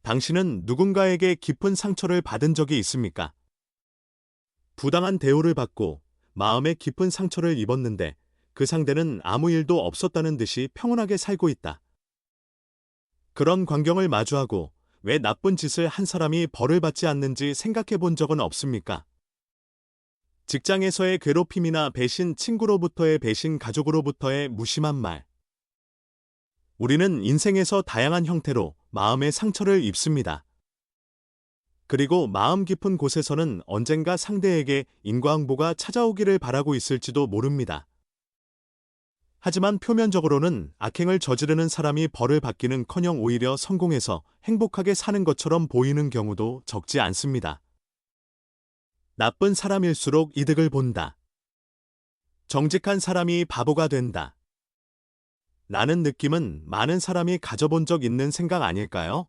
당신은 누군가에게 깊은 상처를 받은 적이 있습니까? 부당한 대우를 받고 마음에 깊은 상처를 입었는데 그 상대는 아무 일도 없었다는 듯이 평온하게 살고 있다. 그런 광경을 마주하고 왜 나쁜 짓을 한 사람이 벌을 받지 않는지 생각해 본 적은 없습니까? 직장에서의 괴롭힘이나 배신, 친구로부터의 배신, 가족으로부터의 무심한 말. 우리는 인생에서 다양한 형태로 마음의 상처를 입습니다. 그리고 마음 깊은 곳에서는 언젠가 상대에게 인과응보가 찾아오기를 바라고 있을지도 모릅니다. 하지만 표면적으로는 악행을 저지르는 사람이 벌을 받기는커녕 오히려 성공해서 행복하게 사는 것처럼 보이는 경우도 적지 않습니다. 나쁜 사람일수록 이득을 본다. 정직한 사람이 바보가 된다. 라는 느낌은 많은 사람이 가져본 적 있는 생각 아닐까요?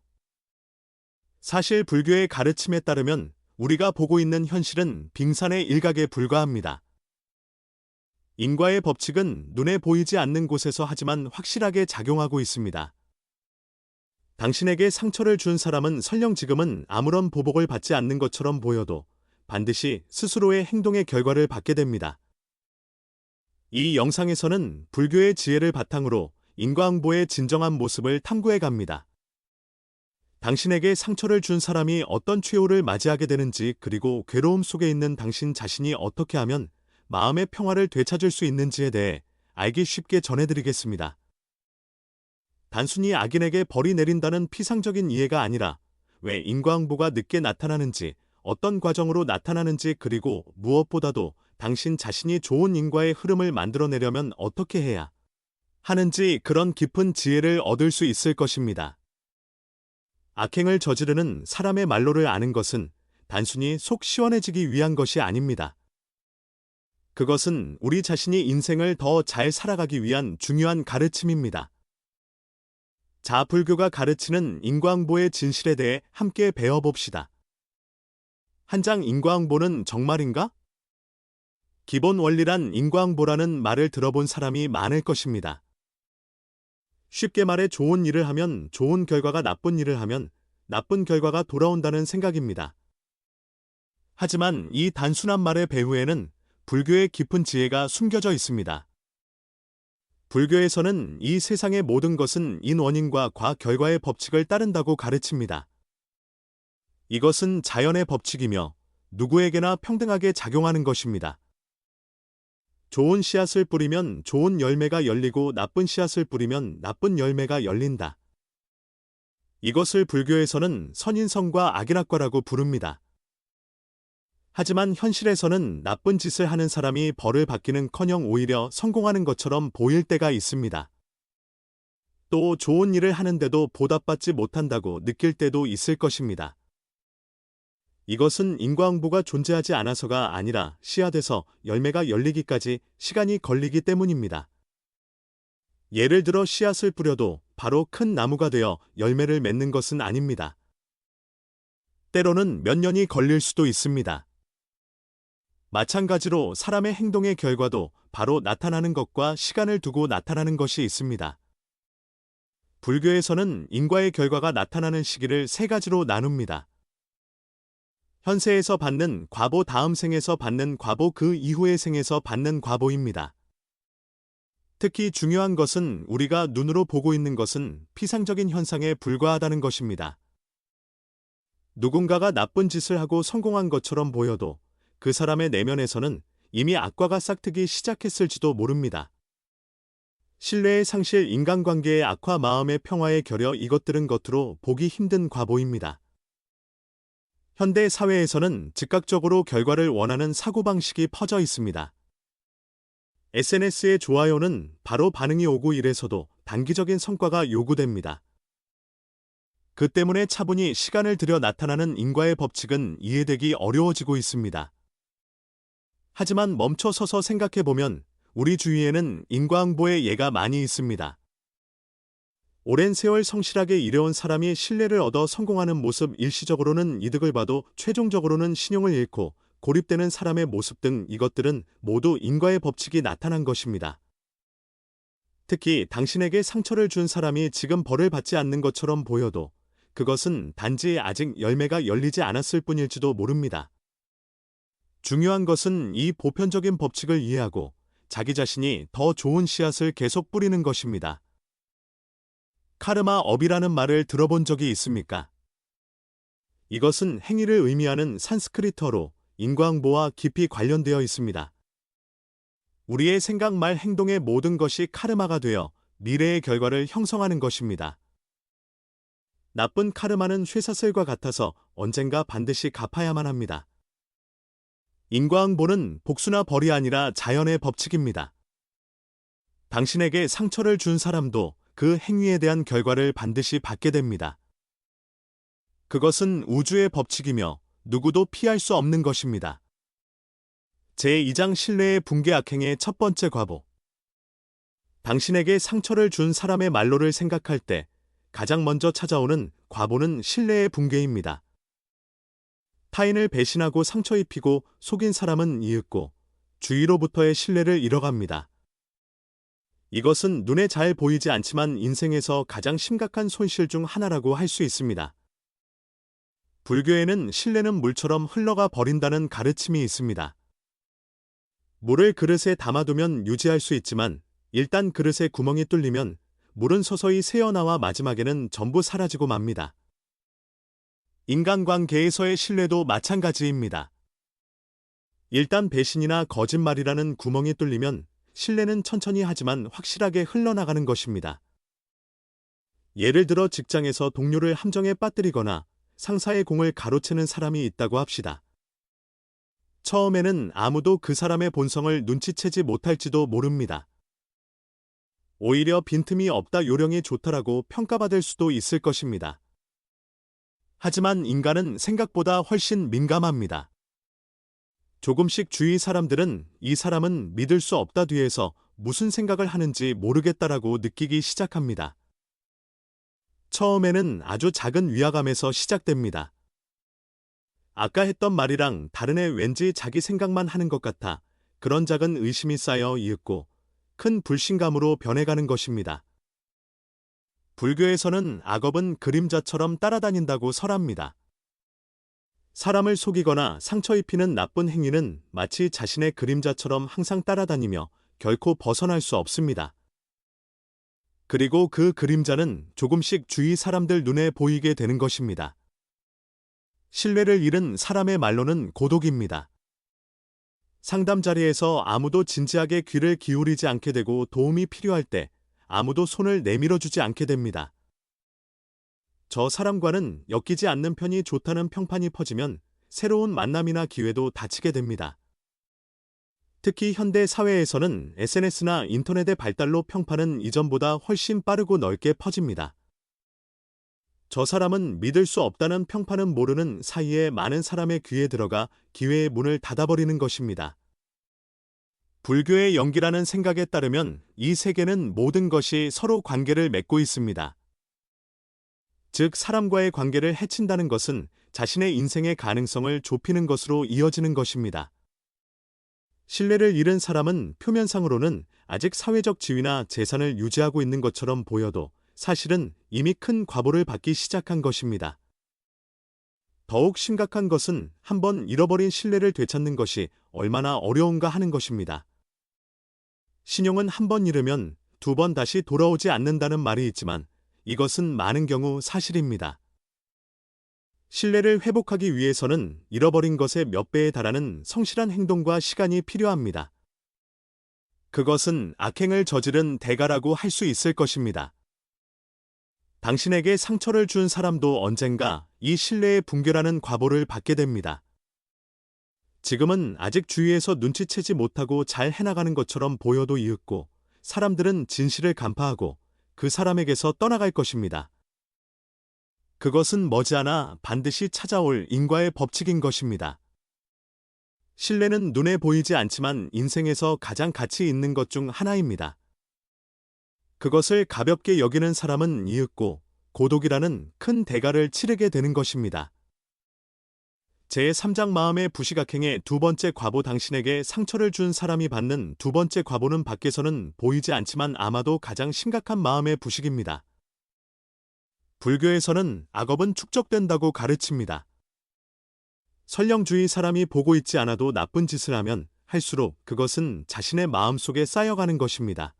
사실 불교의 가르침에 따르면 우리가 보고 있는 현실은 빙산의 일각에 불과합니다. 인과의 법칙은 눈에 보이지 않는 곳에서 하지만 확실하게 작용하고 있습니다. 당신에게 상처를 준 사람은 설령 지금은 아무런 보복을 받지 않는 것처럼 보여도 반드시 스스로의 행동의 결과를 받게 됩니다. 이 영상에서는 불교의 지혜를 바탕으로 인과응보의 진정한 모습을 탐구해 갑니다. 당신에게 상처를 준 사람이 어떤 최후를 맞이하게 되는지, 그리고 괴로움 속에 있는 당신 자신이 어떻게 하면 마음의 평화를 되찾을 수 있는지에 대해 알기 쉽게 전해드리겠습니다. 단순히 악인에게 벌이 내린다는 피상적인 이해가 아니라 왜 인과응보가 늦게 나타나는지, 어떤 과정으로 나타나는지, 그리고 무엇보다도 당신 자신이 좋은 인과의 흐름을 만들어내려면 어떻게 해야 하는지, 그런 깊은 지혜를 얻을 수 있을 것입니다. 악행을 저지르는 사람의 말로를 아는 것은 단순히 속 시원해지기 위한 것이 아닙니다. 그것은 우리 자신이 인생을 더 잘 살아가기 위한 중요한 가르침입니다. 자, 불교가 가르치는 인과응보의 진실에 대해 함께 배워봅시다. 한 장 인과응보는 정말인가? 기본 원리란 인과응보라는 말을 들어본 사람이 많을 것입니다. 쉽게 말해 좋은 일을 하면 좋은 결과가, 나쁜 일을 하면 나쁜 결과가 돌아온다는 생각입니다. 하지만 이 단순한 말의 배후에는 불교의 깊은 지혜가 숨겨져 있습니다. 불교에서는 이 세상의 모든 것은 인원인과 과결과의 법칙을 따른다고 가르칩니다. 이것은 자연의 법칙이며 누구에게나 평등하게 작용하는 것입니다. 좋은 씨앗을 뿌리면 좋은 열매가 열리고 나쁜 씨앗을 뿌리면 나쁜 열매가 열린다. 이것을 불교에서는 선인성과 악인악과라고 부릅니다. 하지만 현실에서는 나쁜 짓을 하는 사람이 벌을 받기는커녕 오히려 성공하는 것처럼 보일 때가 있습니다. 또 좋은 일을 하는데도 보답받지 못한다고 느낄 때도 있을 것입니다. 이것은 인과응보가 존재하지 않아서가 아니라 씨앗에서 열매가 열리기까지 시간이 걸리기 때문입니다. 예를 들어 씨앗을 뿌려도 바로 큰 나무가 되어 열매를 맺는 것은 아닙니다. 때로는 몇 년이 걸릴 수도 있습니다. 마찬가지로 사람의 행동의 결과도 바로 나타나는 것과 시간을 두고 나타나는 것이 있습니다. 불교에서는 인과의 결과가 나타나는 시기를 세 가지로 나눕니다. 현세에서 받는 과보, 다음 생에서 받는 과보, 그 이후의 생에서 받는 과보입니다. 특히 중요한 것은 우리가 눈으로 보고 있는 것은 피상적인 현상에 불과하다는 것입니다. 누군가가 나쁜 짓을 하고 성공한 것처럼 보여도 그 사람의 내면에서는 이미 악과가 싹트기 시작했을지도 모릅니다. 신뢰의 상실, 인간관계의 악화, 마음의 평화의 결여, 이것들은 겉으로 보기 힘든 과보입니다. 현대 사회에서는 즉각적으로 결과를 원하는 사고방식이 퍼져 있습니다. SNS의 좋아요는 바로 반응이 오고 이래서도 단기적인 성과가 요구됩니다. 그 때문에 차분히 시간을 들여 나타나는 인과의 법칙은 이해되기 어려워지고 있습니다. 하지만 멈춰서서 생각해보면 우리 주위에는 인과응보의 예가 많이 있습니다. 오랜 세월 성실하게 일해온 사람이 신뢰를 얻어 성공하는 모습, 일시적으로는 이득을 봐도 최종적으로는 신용을 잃고 고립되는 사람의 모습 등, 이것들은 모두 인과의 법칙이 나타난 것입니다. 특히 당신에게 상처를 준 사람이 지금 벌을 받지 않는 것처럼 보여도 그것은 단지 아직 열매가 열리지 않았을 뿐일지도 모릅니다. 중요한 것은 이 보편적인 법칙을 이해하고 자기 자신이 더 좋은 씨앗을 계속 뿌리는 것입니다. 카르마 업이라는 말을 들어본 적이 있습니까? 이것은 행위를 의미하는 산스크리트어로 인과응보와 깊이 관련되어 있습니다. 우리의 생각, 말, 행동의 모든 것이 카르마가 되어 미래의 결과를 형성하는 것입니다. 나쁜 카르마는 쇠사슬과 같아서 언젠가 반드시 갚아야만 합니다. 인과응보는 복수나 벌이 아니라 자연의 법칙입니다. 당신에게 상처를 준 사람도 그 행위에 대한 결과를 반드시 받게 됩니다. 그것은 우주의 법칙이며 누구도 피할 수 없는 것입니다. 제2장 신뢰의 붕괴 악행의 첫 번째 과보. 당신에게 상처를 준 사람의 말로를 생각할 때 가장 먼저 찾아오는 과보는 신뢰의 붕괴입니다. 타인을 배신하고 상처 입히고 속인 사람은 이윽고 주위로부터의 신뢰를 잃어갑니다. 이것은 눈에 잘 보이지 않지만 인생에서 가장 심각한 손실 중 하나라고 할 수 있습니다. 불교에는 신뢰는 물처럼 흘러가 버린다는 가르침이 있습니다. 물을 그릇에 담아두면 유지할 수 있지만 일단 그릇에 구멍이 뚫리면 물은 서서히 새어나와 마지막에는 전부 사라지고 맙니다. 인간관계에서의 신뢰도 마찬가지입니다. 일단 배신이나 거짓말이라는 구멍이 뚫리면 신뢰는 천천히 하지만 확실하게 흘러나가는 것입니다. 예를 들어 직장에서 동료를 함정에 빠뜨리거나 상사의 공을 가로채는 사람이 있다고 합시다. 처음에는 아무도 그 사람의 본성을 눈치채지 못할지도 모릅니다. 오히려 빈틈이 없다, 요령이 좋다라고 평가받을 수도 있을 것입니다. 하지만 인간은 생각보다 훨씬 민감합니다. 조금씩 주위 사람들은 이 사람은 믿을 수 없다, 뒤에서 무슨 생각을 하는지 모르겠다라고 느끼기 시작합니다. 처음에는 아주 작은 위화감에서 시작됩니다. 아까 했던 말이랑 다른 애, 왠지 자기 생각만 하는 것 같아. 그런 작은 의심이 쌓여 이윽고 큰 불신감으로 변해가는 것입니다. 불교에서는 악업은 그림자처럼 따라다닌다고 설합니다. 사람을 속이거나 상처 입히는 나쁜 행위는 마치 자신의 그림자처럼 항상 따라다니며 결코 벗어날 수 없습니다. 그리고 그 그림자는 조금씩 주위 사람들 눈에 보이게 되는 것입니다. 신뢰를 잃은 사람의 말로는 고독입니다. 상담 자리에서 아무도 진지하게 귀를 기울이지 않게 되고 도움이 필요할 때 아무도 손을 내밀어주지 않게 됩니다. 저 사람과는 엮이지 않는 편이 좋다는 평판이 퍼지면 새로운 만남이나 기회도 닫히게 됩니다. 특히 현대 사회에서는 SNS나 인터넷의 발달로 평판은 이전보다 훨씬 빠르고 넓게 퍼집니다. 저 사람은 믿을 수 없다는 평판은 모르는 사이에 많은 사람의 귀에 들어가 기회의 문을 닫아버리는 것입니다. 불교의 연기라는 생각에 따르면 이 세계는 모든 것이 서로 관계를 맺고 있습니다. 즉, 사람과의 관계를 해친다는 것은 자신의 인생의 가능성을 좁히는 것으로 이어지는 것입니다. 신뢰를 잃은 사람은 표면상으로는 아직 사회적 지위나 재산을 유지하고 있는 것처럼 보여도 사실은 이미 큰 과보를 받기 시작한 것입니다. 더욱 심각한 것은 한번 잃어버린 신뢰를 되찾는 것이 얼마나 어려운가 하는 것입니다. 신용은 한번 잃으면 두 번 다시 돌아오지 않는다는 말이 있지만 이것은 많은 경우 사실입니다. 신뢰를 회복하기 위해서는 잃어버린 것의 몇 배에 달하는 성실한 행동과 시간이 필요합니다. 그것은 악행을 저지른 대가라고 할 수 있을 것입니다. 당신에게 상처를 준 사람도 언젠가 이 신뢰의 붕괴라는 과보를 받게 됩니다. 지금은 아직 주위에서 눈치채지 못하고 잘 해나가는 것처럼 보여도 이윽고 사람들은 진실을 간파하고 그 사람에게서 떠나갈 것입니다. 그것은 머지않아 반드시 찾아올 인과의 법칙인 것입니다. 신뢰는 눈에 보이지 않지만 인생에서 가장 가치 있는 것 중 하나입니다. 그것을 가볍게 여기는 사람은 이윽고 고독이라는 큰 대가를 치르게 되는 것입니다. 제3장 마음의 부식악행의 두 번째 과보. 당신에게 상처를 준 사람이 받는 두 번째 과보는 밖에서는 보이지 않지만 아마도 가장 심각한 마음의 부식입니다. 불교에서는 악업은 축적된다고 가르칩니다. 설령주의 사람이 보고 있지 않아도 나쁜 짓을 하면 할수록 그것은 자신의 마음속에 쌓여가는 것입니다.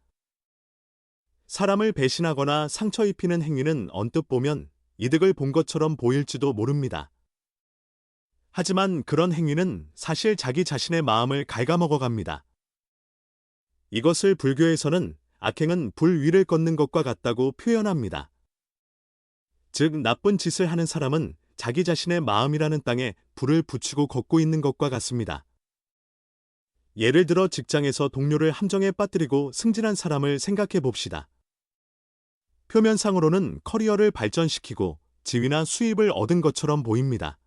사람을 배신하거나 상처 입히는 행위는 언뜻 보면 이득을 본 것처럼 보일지도 모릅니다. 하지만 그런 행위는 사실 자기 자신의 마음을 갉아먹어갑니다. 이것을 불교에서는 악행은 불 위를 걷는 것과 같다고 표현합니다. 즉, 나쁜 짓을 하는 사람은 자기 자신의 마음이라는 땅에 불을 붙이고 걷고 있는 것과 같습니다. 예를 들어 직장에서 동료를 함정에 빠뜨리고 승진한 사람을 생각해 봅시다. 표면상으로는 커리어를 발전시키고 지위나 수입을 얻은 것처럼 보입니다.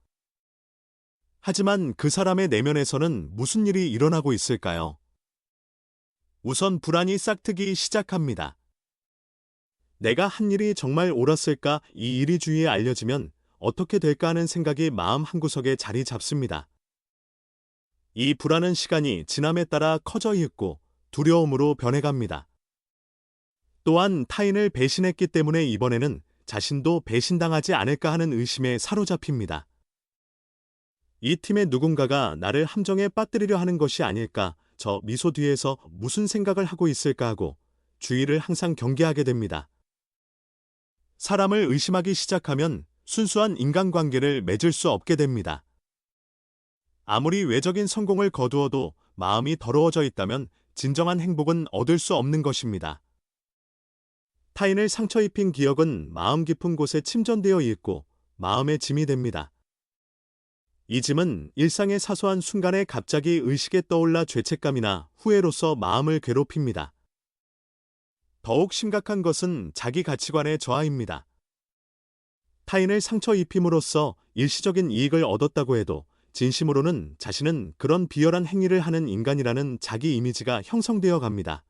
하지만 그 사람의 내면에서는 무슨 일이 일어나고 있을까요? 우선 불안이 싹트기 시작합니다. 내가 한 일이 정말 옳았을까? 이 일이 주위에 알려지면 어떻게 될까 하는 생각이 마음 한구석에 자리 잡습니다. 이 불안은 시간이 지남에 따라 커져 있고 두려움으로 변해갑니다. 또한 타인을 배신했기 때문에 이번에는 자신도 배신당하지 않을까 하는 의심에 사로잡힙니다. 이 팀의 누군가가 나를 함정에 빠뜨리려 하는 것이 아닐까, 저 미소 뒤에서 무슨 생각을 하고 있을까 하고 주위를 항상 경계하게 됩니다. 사람을 의심하기 시작하면 순수한 인간관계를 맺을 수 없게 됩니다. 아무리 외적인 성공을 거두어도 마음이 더러워져 있다면 진정한 행복은 얻을 수 없는 것입니다. 타인을 상처 입힌 기억은 마음 깊은 곳에 침전되어 있고 마음의 짐이 됩니다. 이 짐은 일상의 사소한 순간에 갑자기 의식에 떠올라 죄책감이나 후회로서 마음을 괴롭힙니다. 더욱 심각한 것은 자기 가치관의 저하입니다. 타인을 상처 입힘으로써 일시적인 이익을 얻었다고 해도 진심으로는 자신은 그런 비열한 행위를 하는 인간이라는 자기 이미지가 형성되어 갑니다.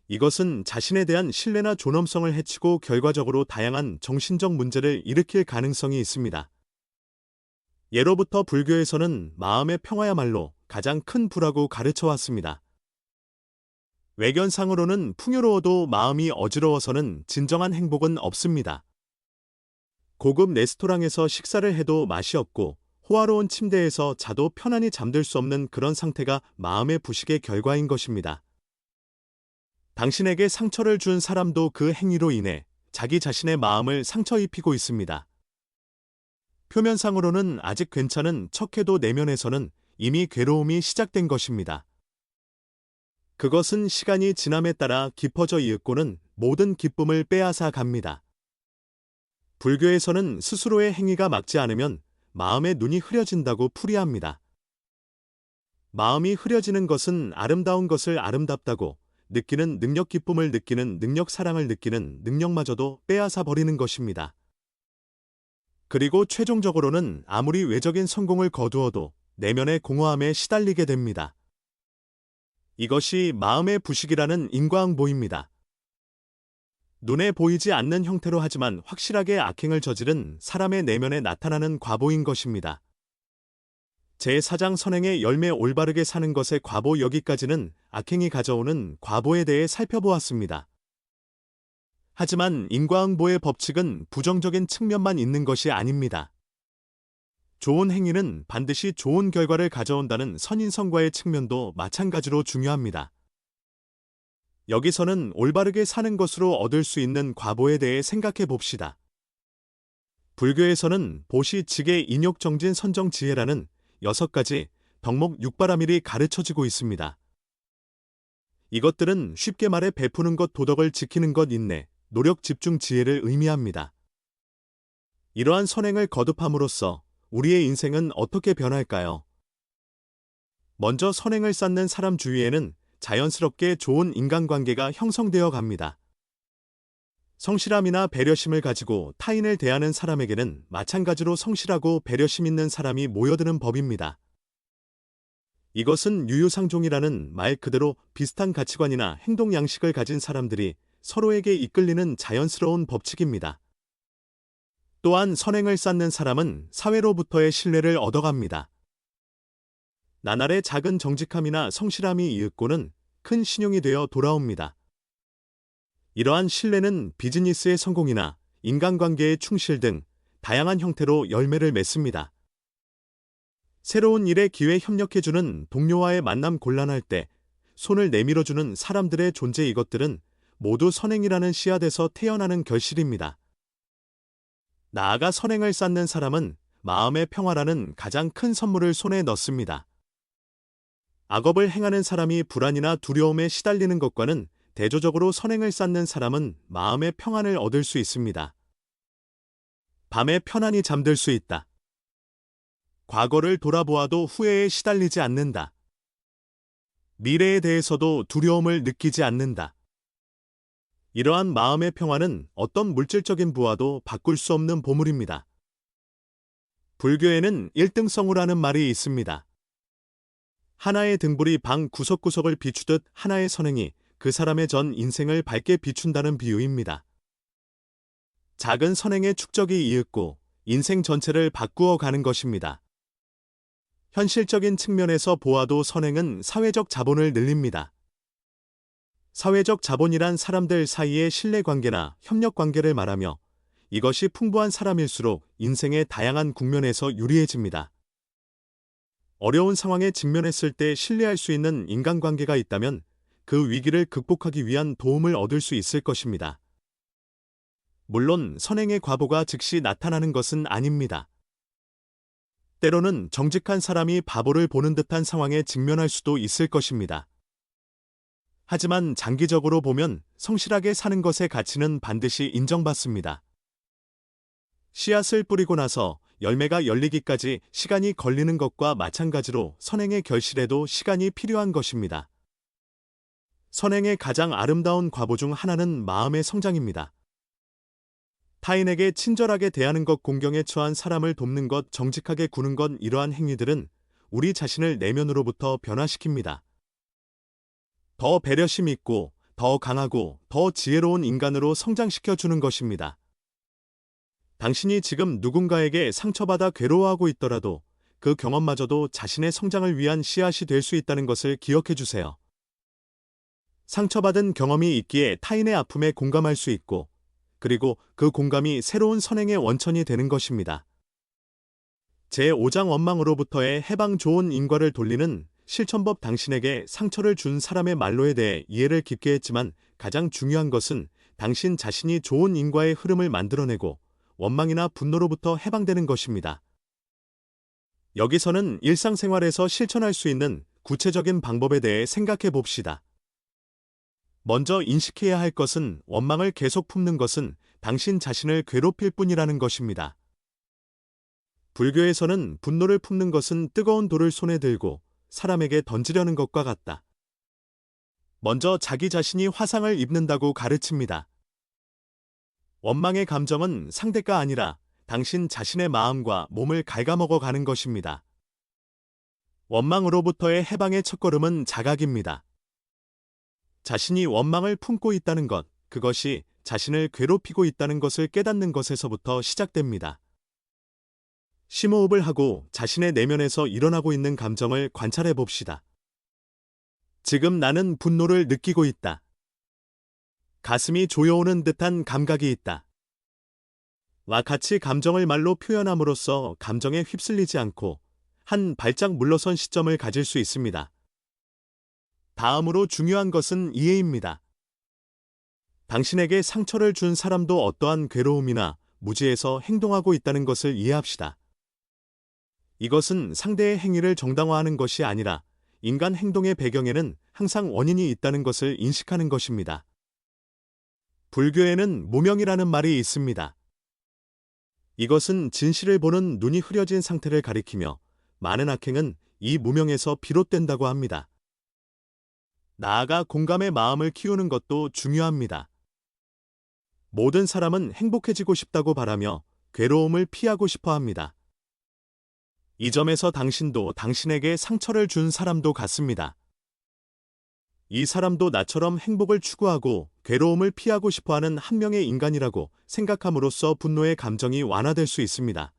이것은 자신에 대한 신뢰나 존엄성을 해치고 결과적으로 다양한 정신적 문제를 일으킬 가능성이 있습니다. 예로부터 불교에서는 마음의 평화야말로 가장 큰 부라고 가르쳐 왔습니다. 외견상으로는 풍요로워도 마음이 어지러워서는 진정한 행복은 없습니다. 고급 레스토랑에서 식사를 해도 맛이 없고 호화로운 침대에서 자도 편안히 잠들 수 없는 그런 상태가 마음의 부식의 결과인 것입니다. 당신에게 상처를 준 사람도 그 행위로 인해 자기 자신의 마음을 상처 입히고 있습니다. 표면상으로는 아직 괜찮은 척해도 내면에서는 이미 괴로움이 시작된 것입니다. 그것은 시간이 지남에 따라 깊어져 있고는 모든 기쁨을 빼앗아 갑니다. 불교에서는 스스로의 행위가 맞지 않으면 마음의 눈이 흐려진다고 풀이합니다. 마음이 흐려지는 것은 아름다운 것을 아름답다고 느끼는 능력 기쁨을 느끼는 능력 사랑을 느끼는 능력마저도 빼앗아 버리는 것입니다. 그리고 최종적으로는 아무리 외적인 성공을 거두어도 내면의 공허함에 시달리게 됩니다. 이것이 마음의 부식이라는 인과응보입니다. 눈에 보이지 않는 형태로 하지만 확실하게 악행을 저지른 사람의 내면에 나타나는 과보인 것입니다. 제4장 선행의 열매 올바르게 사는 것의 과보, 여기까지는 악행이 가져오는 과보에 대해 살펴보았습니다. 하지만 인과응보의 법칙은 부정적인 측면만 있는 것이 아닙니다. 좋은 행위는 반드시 좋은 결과를 가져온다는 선인성과의 측면도 마찬가지로 중요합니다. 여기서는 올바르게 사는 것으로 얻을 수 있는 과보에 대해 생각해 봅시다. 불교에서는 보시, 직의, 인욕, 정진, 선정, 지혜라는 6가지 덕목 6바라밀이 가르쳐지고 있습니다. 이것들은 쉽게 말해 베푸는 것, 도덕을 지키는 것, 인내, 노력, 집중, 지혜를 의미합니다. 이러한 선행을 거듭함으로써 우리의 인생은 어떻게 변할까요? 먼저 선행을 쌓는 사람 주위에는 자연스럽게 좋은 인간관계가 형성되어 갑니다. 성실함이나 배려심을 가지고 타인을 대하는 사람에게는 마찬가지로 성실하고 배려심 있는 사람이 모여드는 법입니다. 이것은 유유상종이라는 말 그대로 비슷한 가치관이나 행동 양식을 가진 사람들이 서로에게 이끌리는 자연스러운 법칙입니다. 또한 선행을 쌓는 사람은 사회로부터의 신뢰를 얻어갑니다. 나날의 작은 정직함이나 성실함이 이윽고는 큰 신용이 되어 돌아옵니다. 이러한 신뢰는 비즈니스의 성공이나 인간관계의 충실 등 다양한 형태로 열매를 맺습니다. 새로운 일에 기회 협력해주는 동료와의 만남 곤란할 때 손을 내밀어주는 사람들의 존재, 이것들은 모두 선행이라는 씨앗에서 태어나는 결실입니다. 나아가 선행을 쌓는 사람은 마음의 평화라는 가장 큰 선물을 손에 넣습니다. 악업을 행하는 사람이 불안이나 두려움에 시달리는 것과는 대조적으로 선행을 쌓는 사람은 마음의 평안을 얻을 수 있습니다. 밤에 편안히 잠들 수 있다. 과거를 돌아보아도 후회에 시달리지 않는다. 미래에 대해서도 두려움을 느끼지 않는다. 이러한 마음의 평화는 어떤 물질적인 부와도 바꿀 수 없는 보물입니다. 불교에는 일등성우라는 말이 있습니다. 하나의 등불이 방 구석구석을 비추듯 하나의 선행이 그 사람의 전 인생을 밝게 비춘다는 비유입니다. 작은 선행의 축적이 이윽고 인생 전체를 바꾸어 가는 것입니다. 현실적인 측면에서 보아도 선행은 사회적 자본을 늘립니다. 사회적 자본이란 사람들 사이의 신뢰관계나 협력관계를 말하며, 이것이 풍부한 사람일수록 인생의 다양한 국면에서 유리해집니다. 어려운 상황에 직면했을 때 신뢰할 수 있는 인간관계가 있다면 그 위기를 극복하기 위한 도움을 얻을 수 있을 것입니다. 물론 선행의 과보가 즉시 나타나는 것은 아닙니다. 때로는 정직한 사람이 바보를 보는 듯한 상황에 직면할 수도 있을 것입니다. 하지만 장기적으로 보면 성실하게 사는 것의 가치는 반드시 인정받습니다. 씨앗을 뿌리고 나서 열매가 열리기까지 시간이 걸리는 것과 마찬가지로 선행의 결실에도 시간이 필요한 것입니다. 선행의 가장 아름다운 과보 중 하나는 마음의 성장입니다. 타인에게 친절하게 대하는 것, 공경에 처한 사람을 돕는 것, 정직하게 구는 것, 이러한 행위들은 우리 자신을 내면으로부터 변화시킵니다. 더 배려심 있고, 더 강하고, 더 지혜로운 인간으로 성장시켜주는 것입니다. 당신이 지금 누군가에게 상처받아 괴로워하고 있더라도 그 경험마저도 자신의 성장을 위한 씨앗이 될 수 있다는 것을 기억해 주세요. 상처받은 경험이 있기에 타인의 아픔에 공감할 수 있고, 그리고 그 공감이 새로운 선행의 원천이 되는 것입니다. 제5장 원망으로부터의 해방, 좋은 인과를 돌리는 실천법. 당신에게 상처를 준 사람의 말로에 대해 이해를 깊게 했지만 가장 중요한 것은 당신 자신이 좋은 인과의 흐름을 만들어내고 원망이나 분노로부터 해방되는 것입니다. 여기서는 일상생활에서 실천할 수 있는 구체적인 방법에 대해 생각해 봅시다. 먼저 인식해야 할 것은 원망을 계속 품는 것은 당신 자신을 괴롭힐 뿐이라는 것입니다. 불교에서는 분노를 품는 것은 뜨거운 돌을 손에 들고 사람에게 던지려는 것과 같다. 먼저 자기 자신이 화상을 입는다고 가르칩니다. 원망의 감정은 상대가 아니라 당신 자신의 마음과 몸을 갉아먹어 가는 것입니다. 원망으로부터의 해방의 첫걸음은 자각입니다. 자신이 원망을 품고 있다는 것, 그것이 자신을 괴롭히고 있다는 것을 깨닫는 것에서부터 시작됩니다. 심호흡을 하고 자신의 내면에서 일어나고 있는 감정을 관찰해 봅시다. 지금 나는 분노를 느끼고 있다. 가슴이 조여오는 듯한 감각이 있다. 와 같이 감정을 말로 표현함으로써 감정에 휩쓸리지 않고 한 발짝 물러선 시점을 가질 수 있습니다. 다음으로 중요한 것은 이해입니다. 당신에게 상처를 준 사람도 어떠한 괴로움이나 무지에서 행동하고 있다는 것을 이해합시다. 이것은 상대의 행위를 정당화하는 것이 아니라 인간 행동의 배경에는 항상 원인이 있다는 것을 인식하는 것입니다. 불교에는 무명이라는 말이 있습니다. 이것은 진실을 보는 눈이 흐려진 상태를 가리키며 많은 악행은 이 무명에서 비롯된다고 합니다. 나아가 공감의 마음을 키우는 것도 중요합니다. 모든 사람은 행복해지고 싶다고 바라며 괴로움을 피하고 싶어 합니다. 이 점에서 당신도 당신에게 상처를 준 사람도 같습니다. 이 사람도 나처럼 행복을 추구하고 괴로움을 피하고 싶어하는 한 명의 인간이라고 생각함으로써 분노의 감정이 완화될 수 있습니다.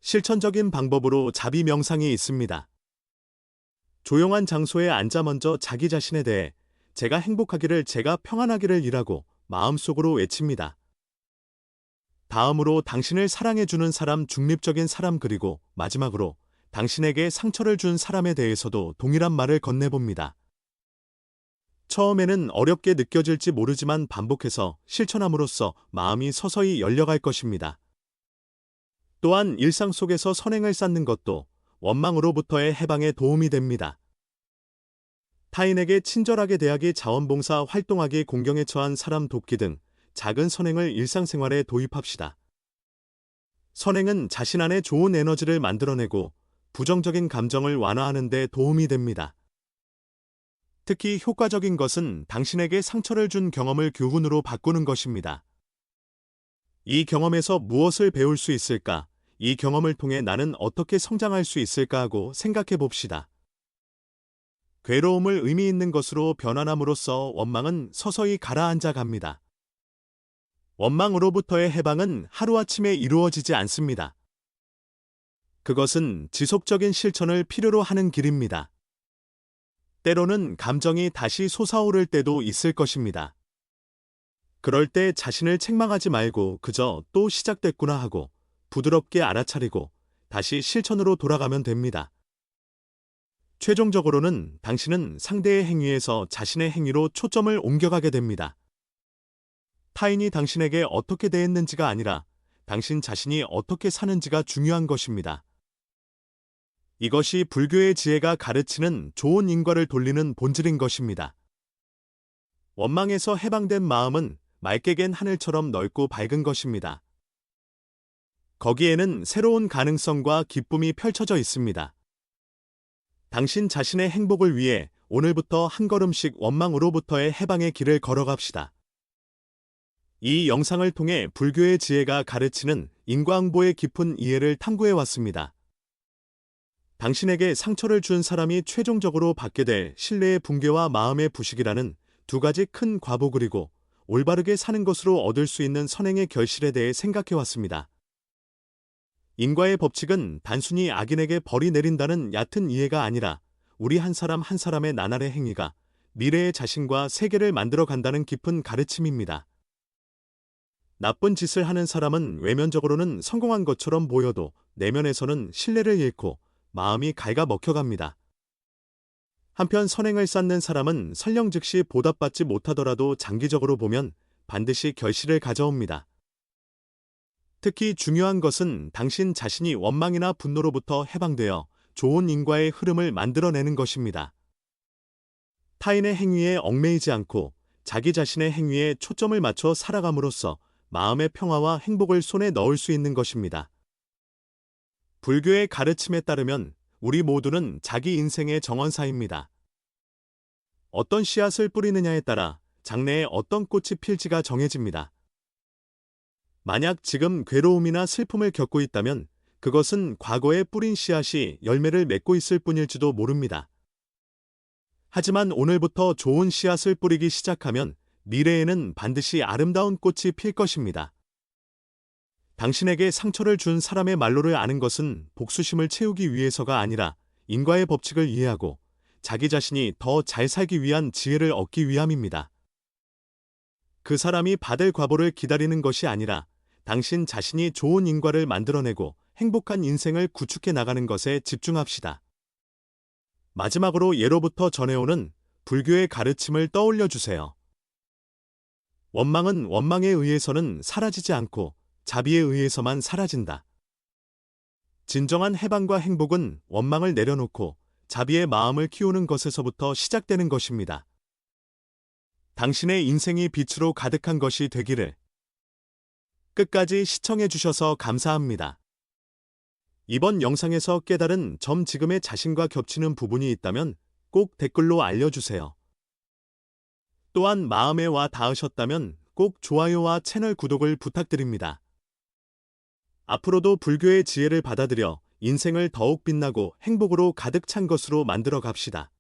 실천적인 방법으로 자비 명상이 있습니다. 조용한 장소에 앉아 먼저 자기 자신에 대해 제가 행복하기를, 제가 평안하기를 이라고 마음속으로 외칩니다. 다음으로 당신을 사랑해주는 사람, 중립적인 사람, 그리고 마지막으로 당신에게 상처를 준 사람에 대해서도 동일한 말을 건네봅니다. 처음에는 어렵게 느껴질지 모르지만 반복해서 실천함으로써 마음이 서서히 열려갈 것입니다. 또한 일상 속에서 선행을 쌓는 것도 원망으로부터의 해방에 도움이 됩니다. 타인에게 친절하게 대하기, 자원봉사 활동하기, 공경에 처한 사람 돕기 등 작은 선행을 일상생활에 도입합시다. 선행은 자신 안에 좋은 에너지를 만들어내고 부정적인 감정을 완화하는 데 도움이 됩니다. 특히 효과적인 것은 당신에게 상처를 준 경험을 교훈으로 바꾸는 것입니다. 이 경험에서 무엇을 배울 수 있을까? 이 경험을 통해 나는 어떻게 성장할 수 있을까 하고 생각해 봅시다. 괴로움을 의미 있는 것으로 변환함으로써 원망은 서서히 가라앉아 갑니다. 원망으로부터의 해방은 하루아침에 이루어지지 않습니다. 그것은 지속적인 실천을 필요로 하는 길입니다. 때로는 감정이 다시 솟아오를 때도 있을 것입니다. 그럴 때 자신을 책망하지 말고 그저 또 시작됐구나 하고 부드럽게 알아차리고 다시 실천으로 돌아가면 됩니다. 최종적으로는 당신은 상대의 행위에서 자신의 행위로 초점을 옮겨가게 됩니다. 타인이 당신에게 어떻게 대했는지가 아니라 당신 자신이 어떻게 사는지가 중요한 것입니다. 이것이 불교의 지혜가 가르치는 좋은 인과를 돌리는 본질인 것입니다. 원망에서 해방된 마음은 맑게 갠 하늘처럼 넓고 밝은 것입니다. 거기에는 새로운 가능성과 기쁨이 펼쳐져 있습니다. 당신 자신의 행복을 위해 오늘부터 한 걸음씩 원망으로부터의 해방의 길을 걸어갑시다. 이 영상을 통해 불교의 지혜가 가르치는 인과응보의 깊은 이해를 탐구해 왔습니다. 당신에게 상처를 준 사람이 최종적으로 받게 될 신뢰의 붕괴와 마음의 부식이라는 두 가지 큰 과보, 그리고 올바르게 사는 것으로 얻을 수 있는 선행의 결실에 대해 생각해 왔습니다. 인과의 법칙은 단순히 악인에게 벌이 내린다는 얕은 이해가 아니라 우리 한 사람 한 사람의 나날의 행위가 미래의 자신과 세계를 만들어 간다는 깊은 가르침입니다. 나쁜 짓을 하는 사람은 외면적으로는 성공한 것처럼 보여도 내면에서는 신뢰를 잃고 마음이 갉아먹혀갑니다. 한편 선행을 쌓는 사람은 설령 즉시 보답받지 못하더라도 장기적으로 보면 반드시 결실을 가져옵니다. 특히 중요한 것은 당신 자신이 원망이나 분노로부터 해방되어 좋은 인과의 흐름을 만들어내는 것입니다. 타인의 행위에 얽매이지 않고 자기 자신의 행위에 초점을 맞춰 살아감으로써 마음의 평화와 행복을 손에 넣을 수 있는 것입니다. 불교의 가르침에 따르면 우리 모두는 자기 인생의 정원사입니다. 어떤 씨앗을 뿌리느냐에 따라 장래에 어떤 꽃이 필지가 정해집니다. 만약 지금 괴로움이나 슬픔을 겪고 있다면 그것은 과거에 뿌린 씨앗이 열매를 맺고 있을 뿐일지도 모릅니다. 하지만 오늘부터 좋은 씨앗을 뿌리기 시작하면 미래에는 반드시 아름다운 꽃이 필 것입니다. 당신에게 상처를 준 사람의 말로를 아는 것은 복수심을 채우기 위해서가 아니라 인과의 법칙을 이해하고 자기 자신이 더 잘 살기 위한 지혜를 얻기 위함입니다. 그 사람이 받을 과보를 기다리는 것이 아니라 당신 자신이 좋은 인과를 만들어내고 행복한 인생을 구축해 나가는 것에 집중합시다. 마지막으로 예로부터 전해오는 불교의 가르침을 떠올려 주세요. 원망은 원망에 의해서는 사라지지 않고 자비에 의해서만 사라진다. 진정한 해방과 행복은 원망을 내려놓고 자비의 마음을 키우는 것에서부터 시작되는 것입니다. 당신의 인생이 빛으로 가득한 것이 되기를. 끝까지 시청해 주셔서 감사합니다. 이번 영상에서 깨달은 점, 지금의 자신과 겹치는 부분이 있다면 꼭 댓글로 알려주세요. 또한 마음에 와 닿으셨다면 꼭 좋아요와 채널 구독을 부탁드립니다. 앞으로도 불교의 지혜를 받아들여 인생을 더욱 빛나고 행복으로 가득 찬 것으로 만들어 갑시다.